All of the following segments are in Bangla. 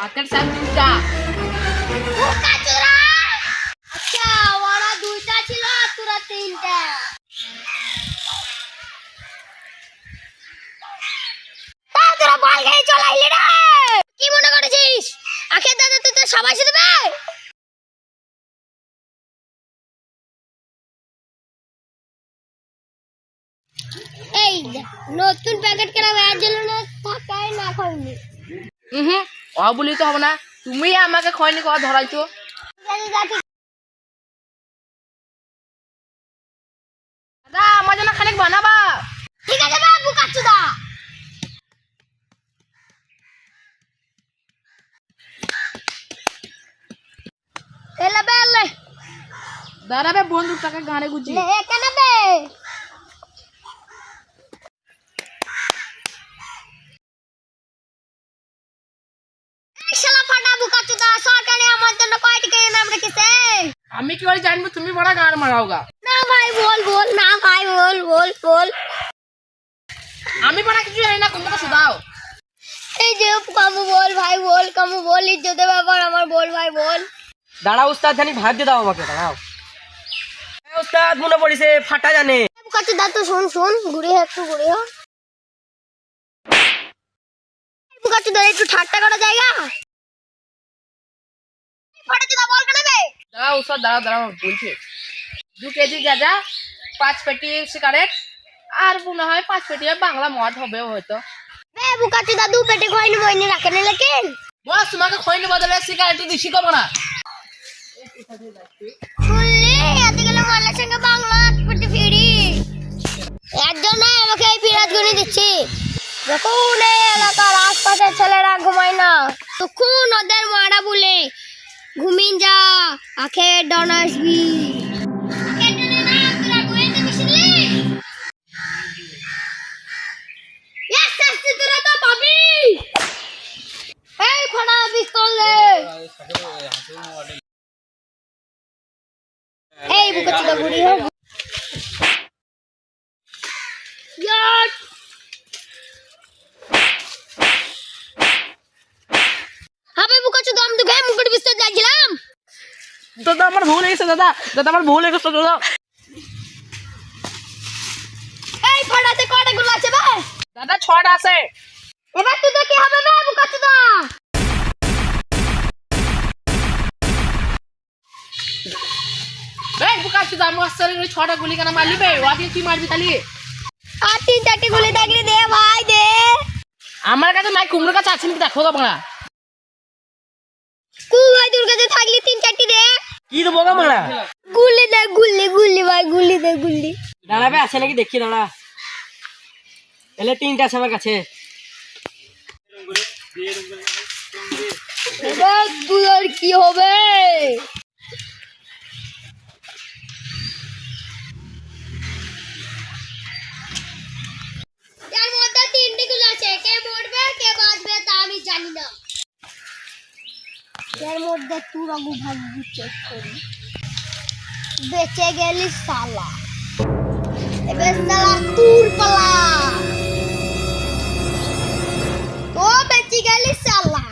আতের সাথে দুটা বোকা চোরা। আচ্ছা ওরা দুইটা ছিল আর তোরা তিনটা। তোরা বল খেয়ে চলাইলি রে, কি মনে করেছিস আখের দাদা তুই তো সবাই দেবে? এই নতুন প্যাকেট কেনা এর জন্য না টাকাই না খাইনি। ও বলি তো হবে না, তুমি আমাকে খয়নি কথা ধরাইছো। দাদা আমার জন্য খানিক বানাবা। ঠিক আছে বাবু কাচুদা। এলে বেলে দাঁড়াবে বন্দুকটাকে গানে গুজি এখানে বে। শালা ফাটা বুকা চুদা, সরকারে আমার জন্য কয় টাকা নাম রেখেছে? আমি কি করে জানবো তুমি বড় গান মারাওগা? না ভাই বল বল, না ভাই বল বল বল। আমি বড় কিছু জানি না, তুমি তো শুধাও। এই যে কামু বল ভাই বল, কামু বল, ইজ্জতের ব্যাপার আমার, বল ভাই বল। দাঁড়াও উস্তাদ, জানি ভাগ দিয়ে দাও আমাকে, দাঁড়াও। উস্তাদ মনে পড়িছে, ফাটা জানে। বুকা চুদা তো শুন শুন, ঘুরে একটু ঘুরে হ। বুকা চুদা একটু ঠাট্টা করা জায়গা। ফাটা চুদা বল কেন বে? দাঁড়াও উস্তাদ, দাঁড়াও বলছি। 2 কেজি গাঁজা, 5 পেটি সিগারেট, আর মনে হয় 5 পেটি বাংলা মদ হবে হয়তো। বে বুকা চুদা 2 পেটি খয়নি মইনি রাখেন লেকিন। বস তোমাকে খয়নি বদলে সিগারেট দিছি কব না। শুনলি এত গেলে মালের সঙ্গে বাংলা পেটি ফিরি। একজন আমাকে এই ফিরাত গুনি দিচ্ছি। যখন এই এলাকার আশপাশের ছেলেরা ঘুমায় না তখন ওদের মারা বলে ঘুমিন যা, আখের ডন আসবি। আখের ডনে না তোরা ঘুমাইতে বসলি? শাস্তি তোরা তো পাবি। এই খোড়া পিস্তল দে। এই বুকা চুদা ঘুরি হোক। ইয়ার হবে বুকা চুদা, আমি তো গায়ে মুকুট পিস্তল যাচ্ছিলাম। দাদা আমার ভুল হয়ে গেছে, দাদা আমার ভুল হয়ে গেছে দাদা। এই ফড়াতে কয়টা গুলো আছে বে? দাদা 6টা আছে। এবার তুই তো কি হবে বে বুকা চুদা? বে বুকা চুদা আমার সাথে 6টা গুলি কেন মারলি বে? ওয়াকে কি মারবি তালি? আর 3-4টি গুলি থাকলে দে ভাই দে। আমার কাছে নাই, কুমড়োর কাছে আছে নাকি দেখো তোমরা। কু ভাই তোর কাছে থাকলে 3-4টি দে। কি দেবো গা মারা? গুলি দে, গুলি গুলি ভাই গুলি দে গুলি। দাঁড়াবে আছে নাকি দেখি, দাঁড়া। এলে 3টা আছে আমার কাছে। এবার তুই আর কি হবে? এর মধ্যে 3টি গুলো আছে, কে মরবে কে বাঁচবে তা আমি জানি না। এর মধ্যে তুই আগু ভাগ্য চেক করি। বেঁচে গেলি শালা, এবার শালা তোর পালা। তো বেঁচে গেলি শালা,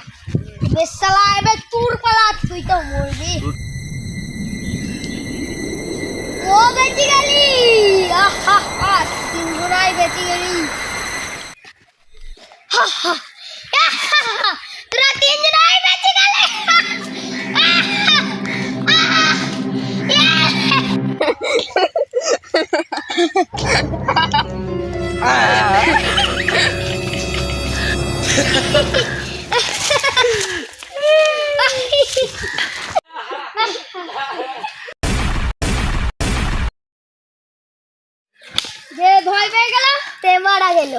এবার শালা এবার তোর পালা, তুই তো মরবি। ও বেঁচে গেলি, আহা হা, 3 গুণাই বেঁচে গেলি। হা হা, আহা, তোরা 3 জনাই বেঁচে গেলে। যে ভয় পেয়ে গেল তে মারা গেল।